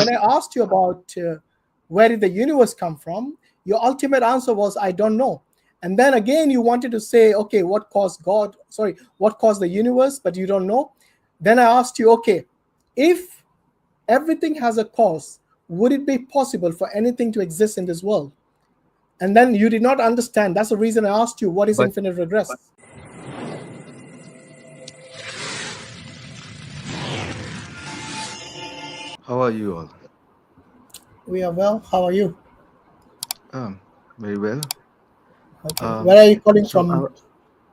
when I asked you about where did the universe come from, your ultimate answer was, I don't know. And then again, you wanted to say, okay, what caused the universe, but you don't know. Then I asked you, okay, if everything has a cause, would it be possible for anything to exist in this world? And then you did not understand. That's the reason I asked you, what is But infinite regress? how are you all? We are well. How are you? Um, Very well. Okay. Um, Where are you calling so from?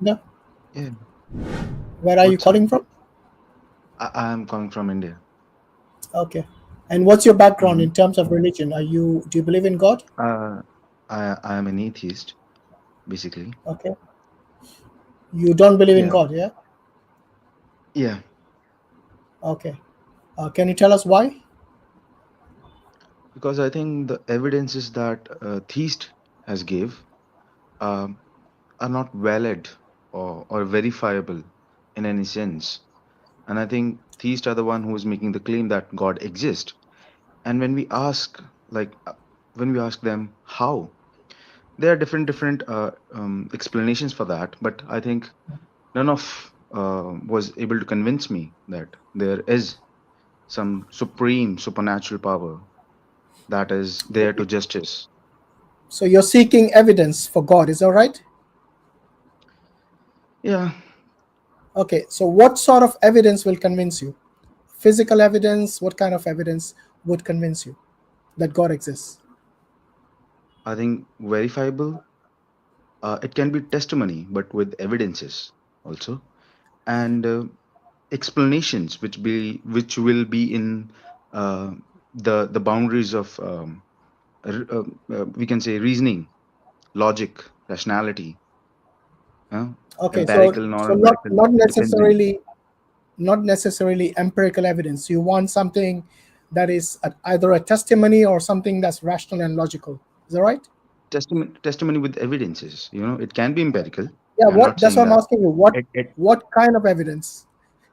No. yeah, Where are you what's up? calling from? I am coming from India. Okay. And what's your background Hmm. in terms of religion? Do you believe in God? Uh, I am an atheist, basically. Okay. You don't believe in Yeah, God, yeah? yeah. Okay. Can you tell us why? Because I think the evidences that theist has gave um, are not valid or verifiable in any sense. And I think theists are the one who is making the claim that God exists. And like, uh, when we ask them how, there are different explanations for that. But I think none of was able to convince me that there is some supreme supernatural power that is there to justice. So you're seeking evidence for God, is that right? Yeah, Okay. So what sort of evidence will convince you? Physical evidence? What kind of evidence would convince you that God exists? I think verifiable. It can be testimony, but with evidences also, and explanations which will be in uh, the boundaries of we can say reasoning, logic, rationality, Okay. So empirical, so not non-empirical, not dependent. necessarily empirical evidence. You want something that is either a testimony or something that's rational and logical. Is that right? Testimony with evidences. It can be empirical. Yeah. I'm What? not That's saying what I'm that. asking you. What? It What kind of evidence?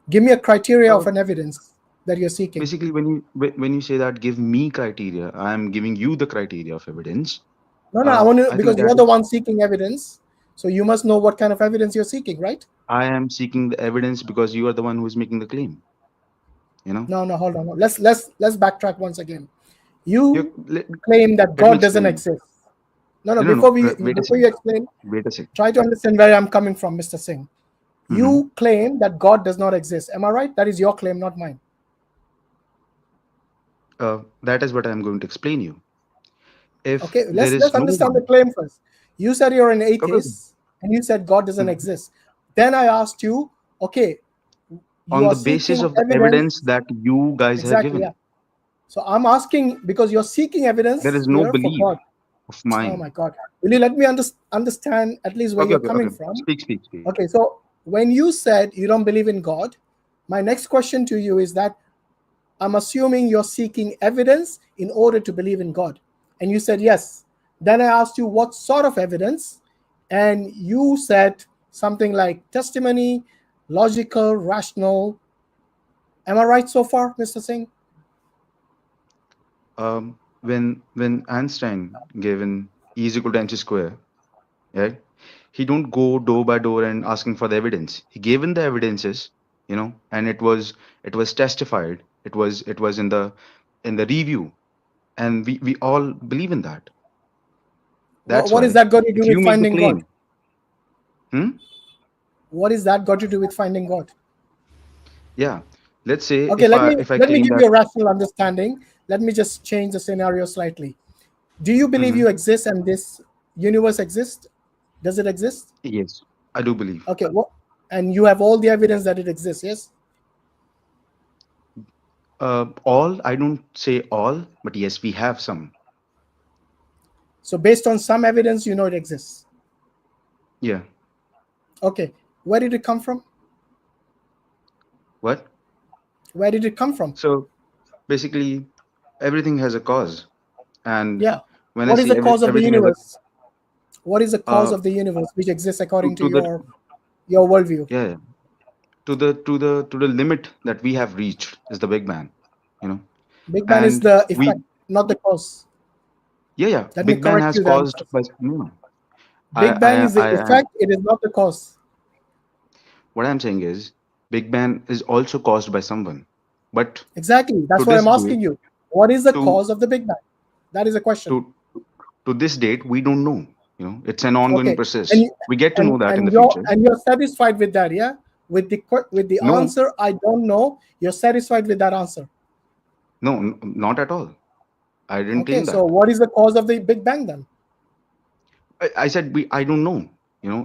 Give me a criteria uh, of an evidence that you're seeking. Basically, when you say that, give me criteria, I am giving you the criteria of evidence. No, no. I want to, I think because that you're the is, one seeking evidence. So you must know what kind of evidence you're seeking, right? I am seeking the evidence because you are the one who is making the claim. You know, No, no. Hold on. Let's backtrack once again. You let, claim that let me God doesn't explain. exist. No, no. No, no, no. Wait a Before you second. explain, Wait a second. try to understand where I'm coming from, Mr. Singh. Hmm. You claim that God does not exist. Am I right? That is your claim, not mine. That is what I am going to explain you. If Okay, there let's is no understand the one, claim first. You said you're an okay, okay. atheist, and you said God doesn't Mhm. exist. Then I asked you, okay, you On are the basis seeking of the evidence evidence. that you guys have Exactly, yeah. given, So I'm asking because you're seeking there evidence is no here for belief God. of Oh mine. my God. Will you let me understand at least where Okay, you're okay, coming okay. from? Speak, speak, speak. Okay, so when you said you don't believe in God, my next question to you is that I'm assuming you're seeking evidence in order to believe in God. And you said yes. Then I asked you what sort of evidence, and you said something like testimony, logical, rational. Am I right so far, Mr. Singh? When Einstein given E is equal to mc square, right? He don't go door by door and asking for the evidence. He gave in the evidences, and it was testified. It was in the review, and we all believe in that. That's What is why that got to do if you with make the finding God? claim, hmm, What is that got to do with finding God? yeah, let's say Okay, if let I me if I let me claim give that, you a rational understanding. Let me just change the scenario slightly. Do you believe hmm, you exist and this universe exists? Does it exist? yes, I do believe. Okay, what? And you have all the evidence that it exists, yes? All, I don't say all, but yes, we have some. So based on some evidence, you know it exists. Yeah. Okay, where did it come from? What? Where did it come from? So basically, everything has a cause, and Yeah. when I What is say the cause of the everything has a universe? What is the cause uh of the universe which exists according to to the your worldview? yeah, yeah, to the limit that we have reached is the Big Bang. You know, Big Bang is and the we effect, not the cause. yeah, Let me Big Bang correct has you there. caused by no. Big Bang is the I effect, it is not the cause. what I'm saying is Big Bang is also caused by someone, but Exactly. to That's what this I'm date, asking you. What is the to cause of the Big Bang? That is a question. to to this date, we don't know. It's an ongoing Okay. process. And We get to know that in the and you're future. satisfied with that, yeah? With the No, answer, I don't know. You're satisfied with that answer. no, not at all. I didn't Okay. claim So that. what is the cause of the Big Bang then? I said I don't know.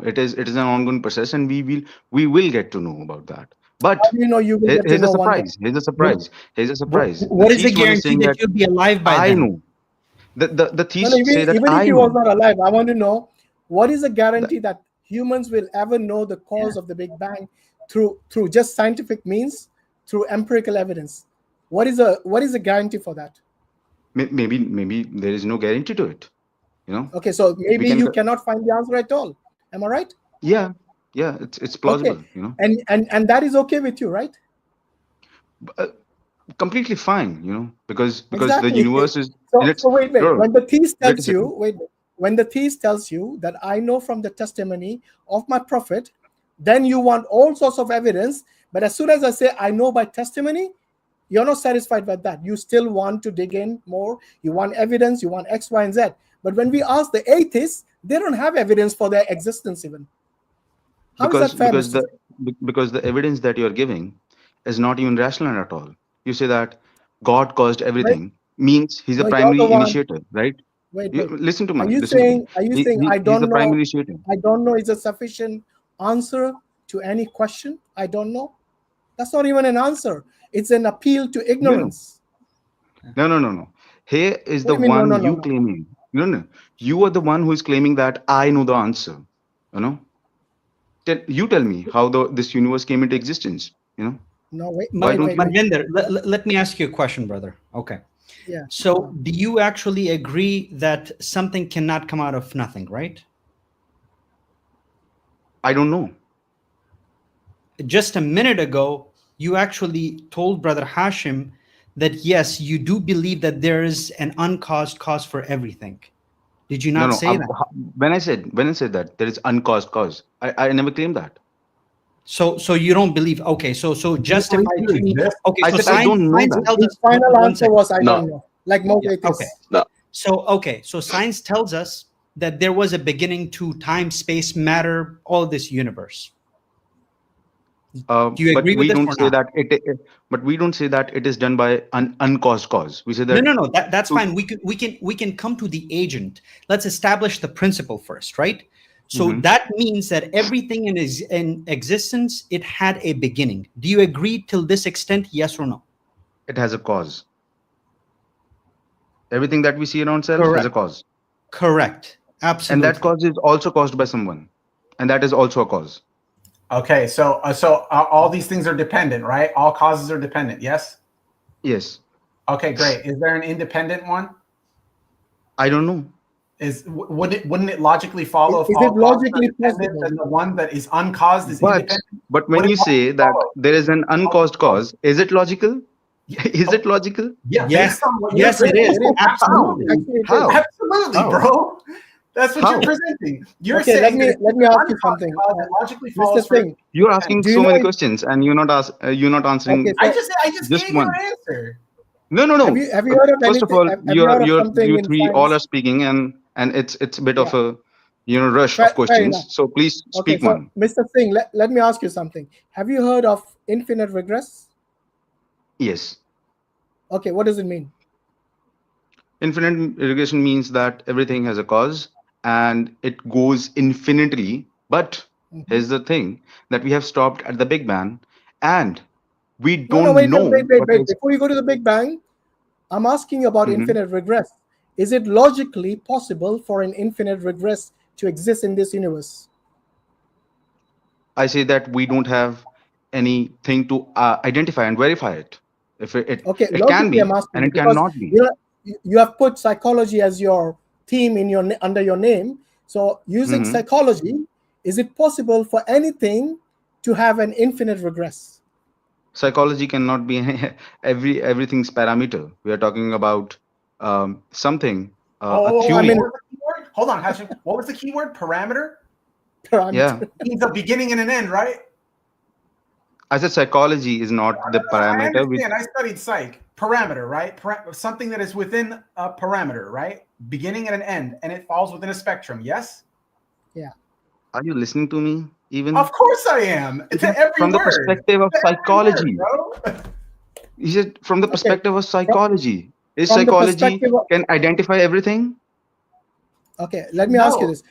It is an ongoing process, and we will get to know about that. How But do you know you will get to here's a know one day? surprise. Here's a What, surprise. Here's a what, surprise. The what is the theist one is guarantee saying that that you'll be alive by I then? know. The No, no, theists say that even if I he was know. not alive, I want to know what is the That, guarantee that humans will ever know the Yeah. cause of the Big Bang through just scientific means, through empirical evidence. What is the guarantee for that? maybe there is no guarantee to it. You know, Okay, so we maybe can. you cannot find the answer at all. Am I right? Yeah, yeah. It's Okay, plausible. and that is okay with you, right? Uh, Completely fine. Because the Exactly. universe is So in its. so wait. Bro, When the theist wait a tells you, second. when the theist tells you that I know from the testimony of my prophet, then you want all sorts of evidence. But as soon as I say I know by testimony, you're not satisfied with that. You still want to dig in more. You want evidence. You want X, Y, and Z. But when we ask the atheists, they don't have evidence for their existence even. How is because that fair, because Mr. the Singh? because the evidence that you're giving is not even rational at all. You say that God caused Wait, everything means he's a no, you're the primary one. initiator, right? Wait. Listen to Are me. you Listen to me. saying? Are you He, saying he I he's the don't primary know? initiator. I don't know is a sufficient answer to any question? I don't know. That's not even an answer. It's an appeal to No, no, ignorance. no, no, no, no. Here is What the do you mean? No, one no, no, you no. claiming. No, no. You are the one who is claiming that I know the answer. You know. Tell me how this universe came into existence. No, wait, Why wait, don't wait, you? wait. Manvinder, let me ask you a question, brother. Okay. Yeah. So, do you actually agree that something cannot come out of nothing, right? I don't know. Just a minute ago, you actually told Brother Hashim that yes, you do believe that there is an uncaused cause for everything. Did you No, not no. say that? When I said that there is uncaused cause, I never claimed that. So you don't believe? Okay, so Do you believe justify you to me. exist? Okay, I so said I science don't know science that. tells His us final one answer second. was I No, don't know. Like most Yeah. Okay. atheists. no. So science tells us that there was a beginning to time, space, matter, all this universe. Do you But agree with we this don't or say not? that but we don't say that it is done by an uncaused cause. We say No, that. no, no. That's To, fine. We can come to the agent. Let's establish the principle first, right? So Mhm. that means that everything in existence, it had a beginning. Do you agree till this extent? Yes or no? It has a cause. Everything that we see around self has a Correct. cause, Correct. and that Absolutely. cause is also caused by someone, and that is also a cause. Okay, so all these things are dependent, right? All causes are dependent. Yes. Yes. Okay, great. Is there an independent one? I don't know. Wouldn't it logically follow if Is it all causes are logically dependent, possible? then the one that is uncaused is But independent? but Would when it you say logically that follow? there is an uncaused cause, is it logical? Yeah, Is it logical? yeah, Yes. based on what you're Yes, it Yeah, is. it is. presenting. How? Absolutely. Absolutely. Actually, it is. How? Absolutely, How? bro. That's what you're How? presenting. You're Okay, saying that if let it's me an ask you uncaused something, cause, it logically Mr. follows for it Singh. to be You're asking independent. Do you so know? many questions, and you're not Okay, answering so I just just gave you one. an answer. No, no, have no. you heard of First of anything? all, Have you heard of something you in three all science? are speaking, and it's a bit Yeah, of a rush of fair enough. questions. So please Okay, speak so one. Mr. Singh, let me ask you something. Have you heard of infinite regress? Yes. Okay, what does it mean? Infinite regression means that everything has a cause and it goes infinitely. But Mhm. here's the thing that we have stopped at the Big Bang, and we No, no, don't know what wait. is. Before you go to the Big Bang, I'm asking about Mhm. infinite regress. Is it logically possible for an infinite regress to exist in this universe? I say that we don't have anything to identify and verify it. If Okay, it can logically, I'm be asking and you it because cannot be. you know you have put psychology as your theme in your under your name. So, using Hmm. psychology, is it possible for anything to have an infinite regress? Psychology cannot be everything's parameter. We are talking about something, a Oh, I theory. mean, what was the keyword? Hold on, Hashim. What was the keyword? Parameter? Yeah, parameter. It means a beginning and an end, right? I said psychology is not the I parameter. Which understand. I studied psych. Parameter, right? Something that is within a parameter, right? Beginning and an end, and it falls within a spectrum. Yes. Yeah. are you listening to me? Of Even course I am. he To said every from the word. perspective of To every word, psychology. bro. He said from the Okay. perspective of From, psychology. Is from the psychology perspective of, can identify everything? okay, let me ask you No. this.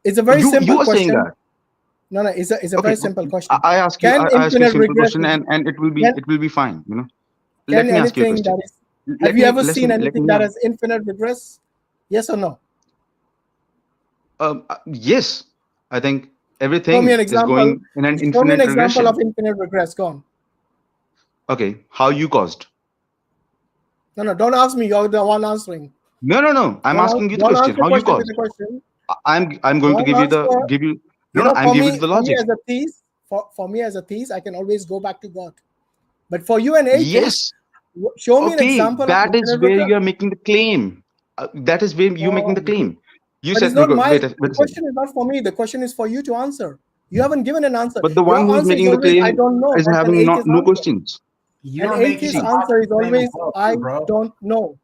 It's a very You simple are saying question. that. No, no, it's a Okay, very simple question. I Can ask you a infinite simple regress question, and can, it will be fine. can Let me ask you a anything that question. is, have you ever seen Let anything me that has infinite regress? Yes or no? yes, I think Show me an everything is example. going in an Show me an infinite example of regression. infinite regress. Go on. Okay, how you caused? No, no, don't ask me. You're the one answering. No. I'm asking you the Don't question. answer How you question with the caused? question. I'm going to Don't give you answer. the give you. You No. know, I'm giving you the for me logic. as a theist, for me as a theist, I can always go back to God. But for you, an atheist, Yes. show me an Okay, example of that is infinite where regress. you are making the claim. That is where you're making Oh, the claim. You but it's said, not my. wait The a second. question is not for me. The question is for you to answer. You haven't given an answer. But the one Your who's answer is making the always "I claim don't know." is That's an having atheist no answer. questions. You An are making atheist a See, answer is logical claim as always well, "I too, bro. don't know."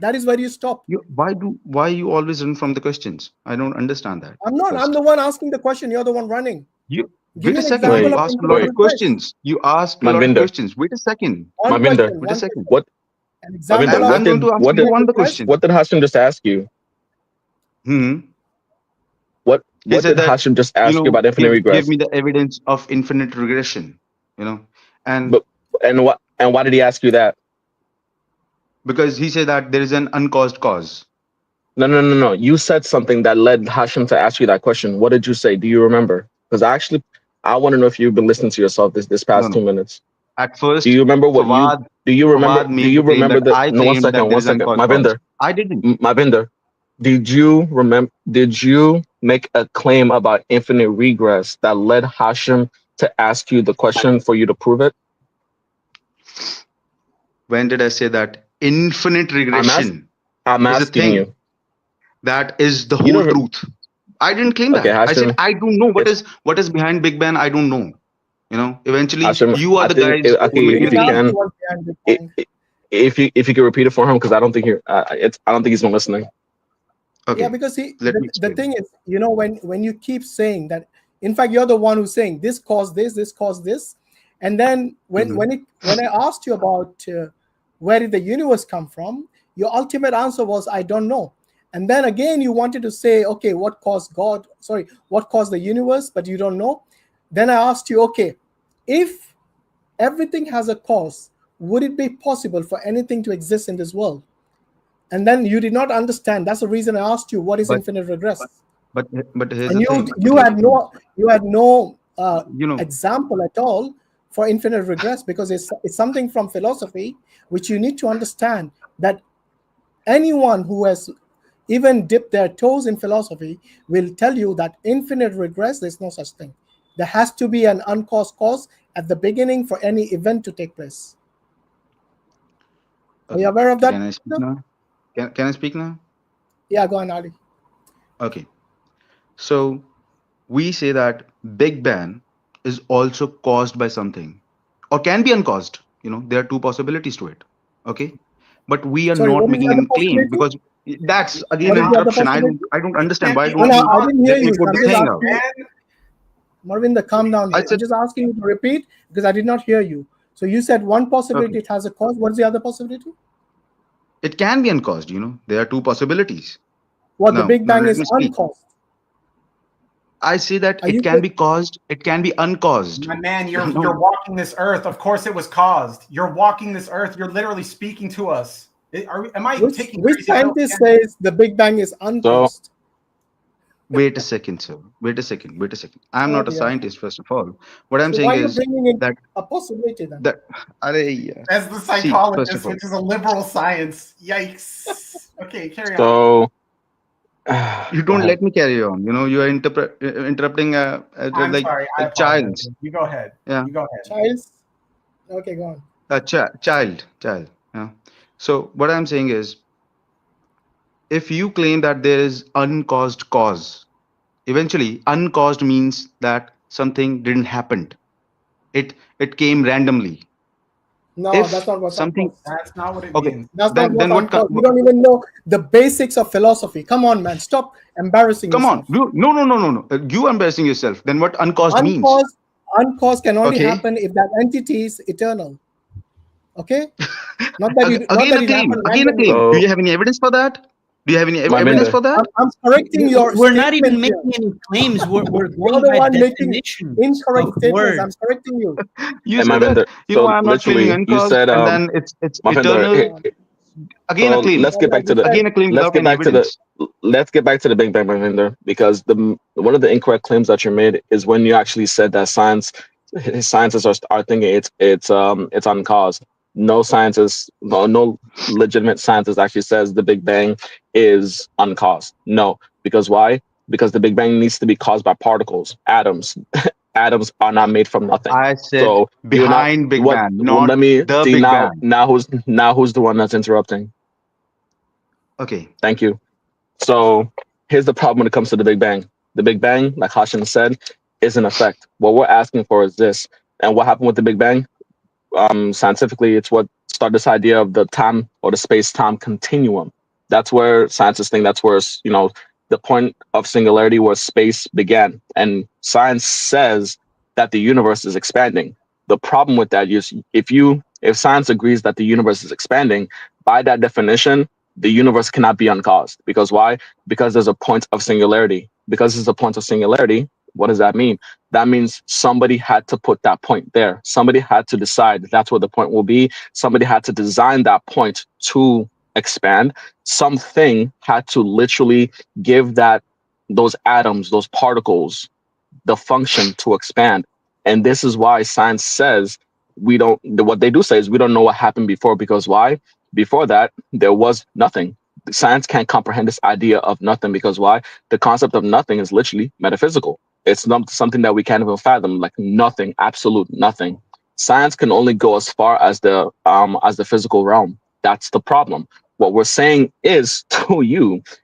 That is where you stop. why you always run from the questions? I don't understand that. I'm not. I'm First, the one asking the question. You're the one running. you Give wait me a an second. example You Wait, of ask a infinite lot of wait, regress. questions. You ask a lot of Mavinder, questions. Wait a second. One Mavinder, question. Wait a One second. question. what, An Okay, example Mavinder, of I'm going to ask what you did, infinite one the regress. question. what did Hashim just ask you? Hmm. He What said did that Hashim just ask you about infinite give regress? me the evidence of infinite regression. And But and why did he ask you that? because he said that there is an uncaused cause. No. You said something that led Hashim to ask you that question. What did you say? Do you remember? Because I want to know if you've been listening to yourself this No, past no. 2 minutes. At Do first, you remember what you Fawad do you remember Fawad do made you the claim remember that the I no claimed that there one is second, uncaused cause. Mavinder, I didn't. Mavinder, did you make a claim about infinite regress that led Hashim to ask you the question for you to prove it? When did I say that? Infinite I'm ask, regression I'm is a asking you. thing. That is the You whole don't truth. I didn't claim okay, that. I said Hashim. I don't know If what is behind Big Bang. I don't know. Eventually Hashim, you are I the think guys who are okay, making if the you Didn't ask you claim. can, what's behind Big i- Bang. i- if you could repeat it for him because I don't think I don't think he's been listening. Yeah, Okay, because let me the explain. thing is, when you keep saying that, in fact, you're the one who's saying this caused this caused this, and then Mhm. when I asked you about where did the universe come from, your ultimate answer was I don't know, and then again you wanted to say, okay, what caused God? Sorry, what caused the universe? But you don't know. Then I asked you, okay, if everything has a cause, would it be possible for anything to exist in this world? And then you did not understand. That's the reason I asked you what is But infinite regress. but here's And the you thing. you had no You know, example at all for infinite regress, because it's something from philosophy which you need to understand, that anyone who has even dipped their toes in philosophy will tell you that infinite regress, there's no such thing. There has to be an uncaused cause at the beginning for any event to take place. Are you okay. aware of that? Can I speak now? Can I speak now? Yeah, go on, Ali. Okay. So we say that Big Bang is also caused by something or can be uncaused. There are two possibilities to it. Okay. But we are Sorry, not what is the making other any claim possibility? because that's again What is an the other interruption. I don't possibility? I don't It understand. can't Why be No, don't no, you I didn't hear let me you. put I'm the just thing exist, out? asking you. man. Marvinda, calm down. I I'm said, just asking you to repeat because I did not hear you. So you said one okay, possibility it has a cause. What's the other possibility? it can be uncaused. There are two possibilities. What, the Now Big Bang let is me speak. uncaused? I say that Are it you can be caused, it can be uncaused. My man, you're No, walking this earth. Of course it was caused. You're walking this earth. You're literally speaking to us. Am I taking which crazy pills scientist again? says the Big Bang is So uncaused? wait a second, sir. Wait a second. Wait a second. I'm Oh not a dear. scientist, first of all. What I'm So why saying are you is bringing in that a possibility then? that Arey, As the see, first of psychologist, all, which is a liberal science. Yikes. Okay, carry on. so you go don't ahead. let me carry on. You are interrupting I'm like sorry. I a apologize. child. You go ahead. Yeah. You go ahead. Childs? Okay, go on. Child. Yeah. So what I'm saying is, if you claim that there is uncaused cause, eventually uncaused means that something didn't happen. It came randomly. No, that's If not what's something, uncaused. That's not what it okay, means. That's not then what's what? uncaused. You don't even know the basics of philosophy. Come on, man. Stop embarrassing Come on, yourself. no. You embarrassing yourself. Then what uncaused means? Uncaused, uncaused can only Okay. happen if that entity is eternal. Okay? Not that Again a it claim. happened Again a randomly. claim. Do you So, have any evidence for that? Do you have any evidence Maminder, for that? I'm correcting your We're not even statement here. making any claims. We're You're going the by one making definitions incorrect of statements. words. I'm correcting you. You and said that, Maminder. So I'm not claiming literally, you uncaused, said, and then it's Maminder. eternal. Again a So claim. let's get Like back to you the said, Again a claim let's without get any back to the evidence. let's get back to the Big Bang, Maminder, because the one of the incorrect claims that you made is when you actually said that scientists are thinking it's uncaused. No scientist, no legitimate scientist actually says the Big Bang is uncaused. No, because why? Because the Big Bang needs to be caused by particles, atoms. Atoms are not made from nothing. I said So you're not behind Big what? Bang, Well, not let me the see Big now. Bang. Now who's the one that's interrupting? Okay. Thank you. So here's the problem when it comes to the Big Bang. The Big Bang, like Hashim said, is an effect. What we're asking for is this. And what happened with the Big Bang? Scientifically, it's what started this idea of the time or the space-time continuum. That's where scientists think that's where, the point of singularity where space began. And science says that the universe is expanding. The problem with that is if science agrees that the universe is expanding, by that definition, the universe cannot be uncaused. Because why? Because there's a point of singularity. Because there's a point of singularity, what does that mean? That means somebody had to put that point there. Somebody had to decide that's what the point will be. Somebody had to design that point to expand. Something had to literally give those atoms, those particles, the function to expand. And this is why science says what they do say is we don't know what happened before, because why? Before that, there was nothing. Science can't comprehend this idea of nothing because why? The concept of nothing is literally metaphysical. It's not something that we can't even fathom, like nothing, absolute nothing. Science can only go as far as the physical realm. That's the problem. What we're saying is to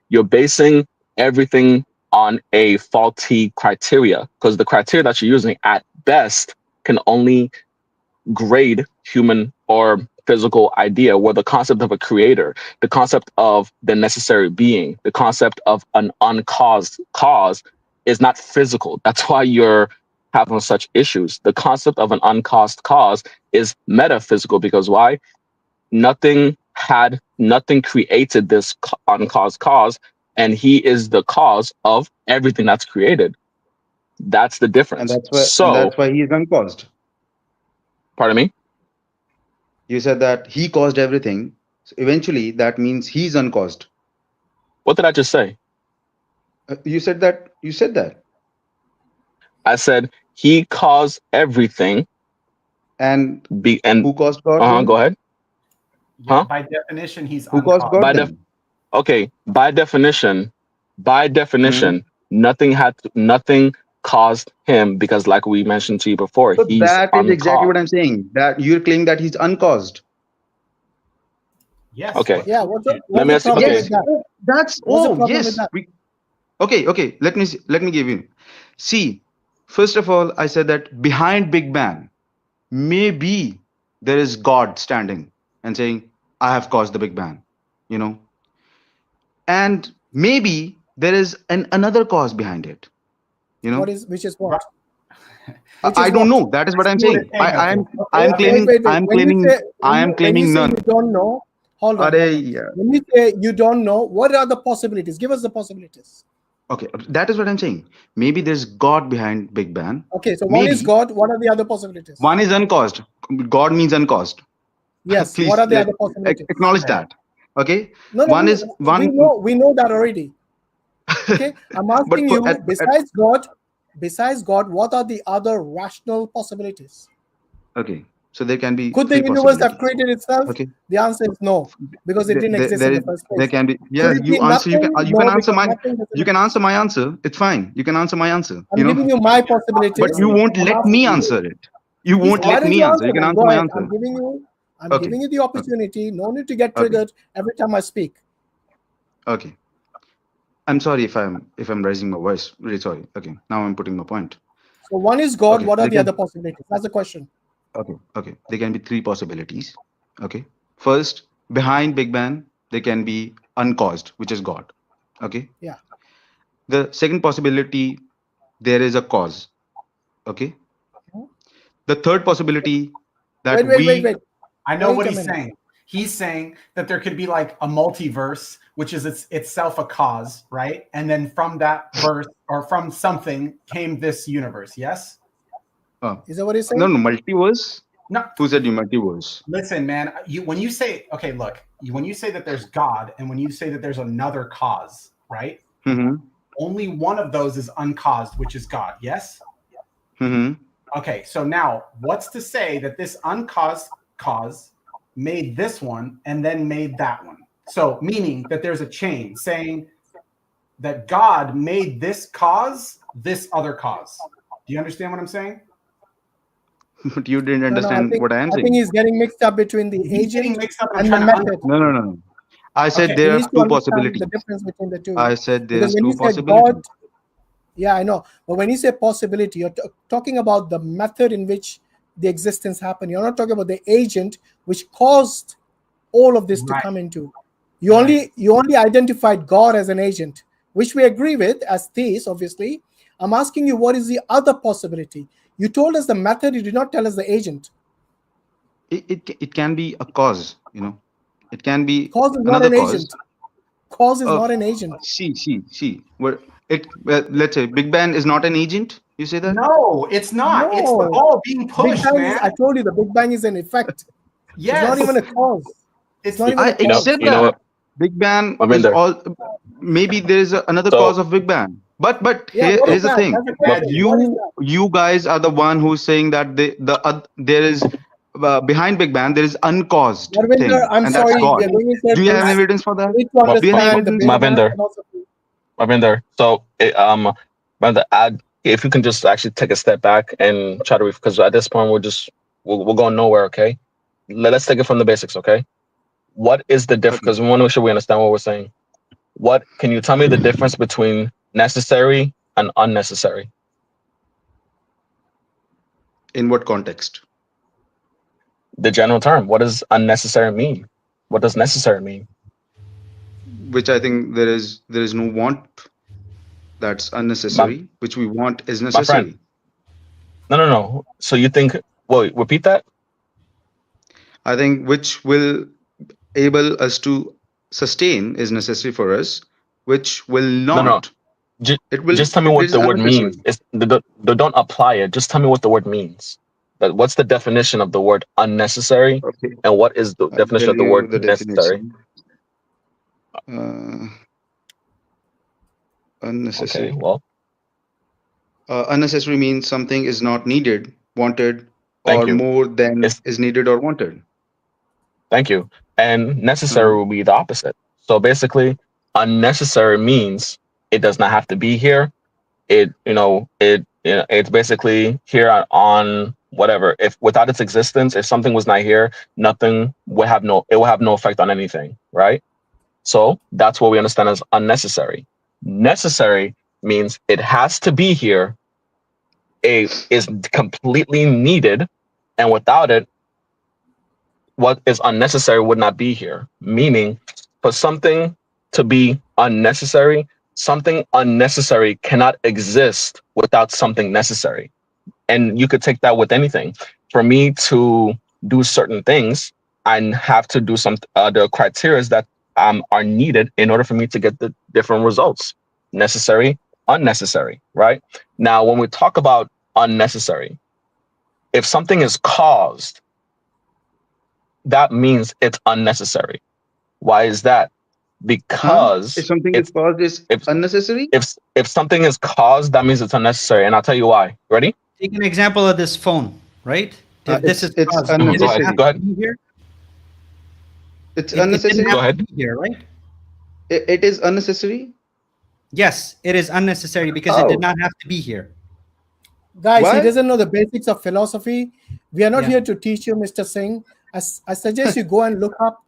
you're basing everything on a faulty criteria, because the criteria that you're using at best can only grade human or physical idea, where the concept of a creator, the concept of the necessary being, the concept of an uncaused cause is not physical. That's why you're having such issues. The concept of an uncaused cause is metaphysical, because why? Nothing created this uncaused cause, and he is the cause of everything that's created. That's the And difference. So, that's why he is uncaused. pardon me. You said that he caused everything. So eventually that means he's uncaused. What did I just say? You said that. I said he caused everything. And And who caused God go then? ahead. Yeah, Huh? by definition, he's Who caused uncaused. God By def then? Okay. By Hmm. definition, nothing caused him, because, like we mentioned to you before, So he's that is exactly what uncaused. I'm saying. That you're claiming that he's uncaused. Yes, Okay. but yeah, Let what's me the ask you. problem Okay. with Yes. that? Oh, What's the problem with yes. that? Okay. Let me give you. See, first of all, I said that behind Big Bang, maybe there is God standing and saying, I have caused the Big Bang, you know, and maybe there is another cause behind it, you know. Which is right, what? I Which I is don't what? know. That is what I I'm see what saying. it's saying, Atheist. I am Wait, claiming, Atheist, wait, wait. When you say you none. don't know, hold on, Are hold on. When you say you don't know, what are the possibilities? Give us the possibilities. okay, that is what I'm saying. Maybe there's God behind Big Bang. Okay, so one is Maybe God. What are the other possibilities? one is uncaused. God means uncaused. Yes. What Please are the other possibilities? acknowledge that. Okay, No, no, one is we one. know that already. Okay, I'm But asking you. Besides God, what are the other rational possibilities? okay, so there can be Could the three universe have possibilities. created itself? Okay, The answer is no, because it didn't exist in the first there place. can be, Could yeah. it be You answer. nothing? You can No, answer because my, nothing doesn't you can answer exist. my answer. It's fine. You can answer my answer. I'm giving you my But possibilities. you won't I'm let asking me you. answer it. You won't Why let don't me you answer. answer You can then? answer Go my ahead. answer. I'm Okay. giving you the Okay. opportunity. No need to get Okay. triggered every time I speak. Okay. I'm sorry if I'm raising my voice. Really sorry. Okay. Now I'm putting my point. So one is God. Okay. What are They the can. other possibilities? That's the question. Okay. Okay. There can be three possibilities. Okay. First, behind Big Bang, there can be uncaused, which is God. Okay. Yeah. The second possibility, there is a cause. Okay. The third possibility that Wait. I know Wait what a he's minute. saying. He's saying that there could be like a multiverse, which is itself a cause, right? And then from that verse or from something came this universe. Yes? Is that what he's no, saying? multiverse. No. Who said you multiverse? Listen, man. When you say, okay, look, when you say that there's God and when you say that there's another cause, right? Mm-hmm. Only one of those is uncaused, which is God. Yes? Mm-hmm. Okay, so now what's to say that this uncaused cause made this one and then made that one? So, meaning that there's a chain saying that God made this cause, this other cause. Do you understand what I'm saying? But you didn't No, I understand think what I am I think saying. he's getting mixed up between the He's getting agent mixed up, and I'm and the trying to method. No. I said Okay. He there needs are to two understand the possibilities. difference between the two. I said there Because is when you two say God, possibilities. yeah, I know. But when you say possibility, you're talking about the method in which the existence happened. You're not talking about the agent which caused all of this to Right. come into. You only identified God as an agent, which we agree with as theists, obviously. I'm asking you, what is the other possibility? You told us the method, you did not tell us the agent. It can be a cause, it can be Cause is not another an cause. agent. Cause is uh, not an agent. see where let's say Big Bang is not an agent, you say that? No, it's not. It's the No. ball being Big pushed, Bang is, I man. told you, the Big Bang is an effect. It's not Yes. even a cause. It's It's not even a You know, cause. Said you know that what, Big Bang is Mavinder. all. Maybe there is another cause So, of Big Bang, but Yeah, what is here's the that? thing. That's the Ma- question. What is that? You guys are the one who's saying that there is behind Big Bang there is uncaused Narvinder, thing, I'm and that's sorry, we God. are going in Do you have any circles. evidence for that? We need to Ma- Do you Ma- have any understand the evidence? Big Bang Mavinder, philosophy. Mavinder. So, Mavinder, if you can just actually take a step back and try to, because at this point we're going nowhere. Okay, let's take it from the basics. Okay, what is the difference? Okay. Because we want to make sure we understand what we're saying. What can you tell me the difference between necessary and unnecessary? In what context? The general term. What does unnecessary mean? What does necessary mean? Which I think there is no want that's My unnecessary. Which we want is my friend. necessary. No. So you think? Wait, repeat that. I think which will able us to sustain is necessary for us. Which will No. not. Just tell me It what is the word means. unnecessary. Don't apply it. Just tell me what the word means. But what's the definition of the word unnecessary, Okay. and what is the I'll tell definition of the you word the necessary? definition. Uh, Okay, unnecessary. well, Unnecessary means something is not needed, wanted, thank or you. more than It's is needed or wanted. Thank you. And necessary Uh-huh. will be the opposite. So basically, unnecessary means it does not have to be here. It's basically here on whatever. If without its existence, if something was not here, nothing would have it will have no effect on anything, right? So that's what we understand as unnecessary. Necessary means it has to be here. It is completely needed, and without it, what is unnecessary would not be here. Meaning, for something to be unnecessary, something unnecessary cannot exist without something necessary. And you could take that with anything. For me to do certain things, I have to do some the criteria that are needed in order for me to get the different results. Necessary, unnecessary, right? Now, when we talk about unnecessary, if something is caused, that means it's unnecessary. Why is that? Huh? If Because something is caused is if unnecessary? if something is caused, that means it's unnecessary. And I'll tell you why. Ready? Take an example of this phone, right? If this is It's caused, did Go it ahead. have unnecessary. Go to ahead. be here? It's It didn't unnecessary. Go have to ahead. be here, right? It is unnecessary. Yes, it is unnecessary because it did How? not have to be here. Guys, he Why? doesn't know the basics of philosophy. We are not Yeah. here to teach you, Mr. Singh. I suggest you go and look up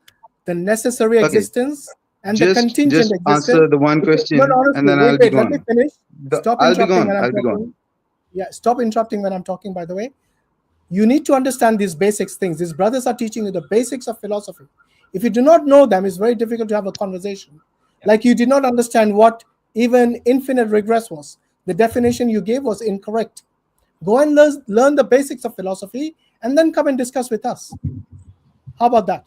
the necessary Okay, existence and the just contingent answer existence. the one No, no, question, and honestly, then wait, I'll be wait, let me gone. finish. Stop I'll be interrupting gone. when I'm I'll be gone. talking. Yeah, stop interrupting when I'm talking, by the way. You need to understand these basics things. These brothers are teaching you the basics of philosophy. If you do not know them, it's very difficult to have a conversation. Like you did not understand what even infinite regress was. The definition you gave was incorrect. Go and learn the basics of philosophy and then come and discuss with us. How about that?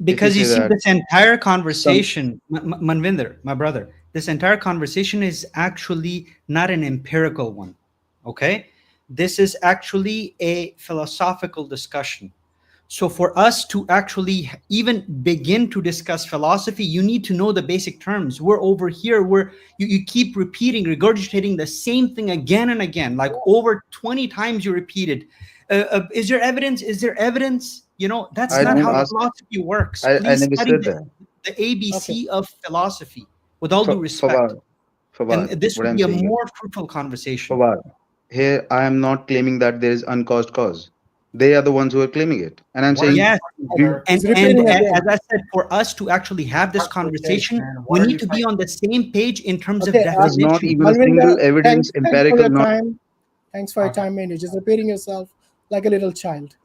Because you say see, that, this entire conversation, Manvinder, my brother, this entire conversation is actually not an empirical one. Okay, this is actually a philosophical discussion. So for us to actually even begin to discuss philosophy, you need to know the basic terms. We're over here where you keep repeating, regurgitating the same thing again and again, like over 20 times you repeated. Is there evidence? Is there evidence? You know, that's I not don't how ask. philosophy works. I Please never study said that. the Okay. ABC of philosophy with all due respect. And Fawad, this what would I'm be a saying is, more fruitful conversation. Fawad, here I am not claiming that there is uncaused cause. They are the ones who are claiming it, and I'm What are you saying, Yes. saying, we, sir? He's And repeating again. as I said, for us to actually have this conversation, Interpretation. we What are need you to be saying? on the same page in terms of Okay, there's not definition. even a Malvinder, single evidence, thanks for empirical, your not. time. Thanks for your Okay. time, man. You're just repeating yourself like a little child.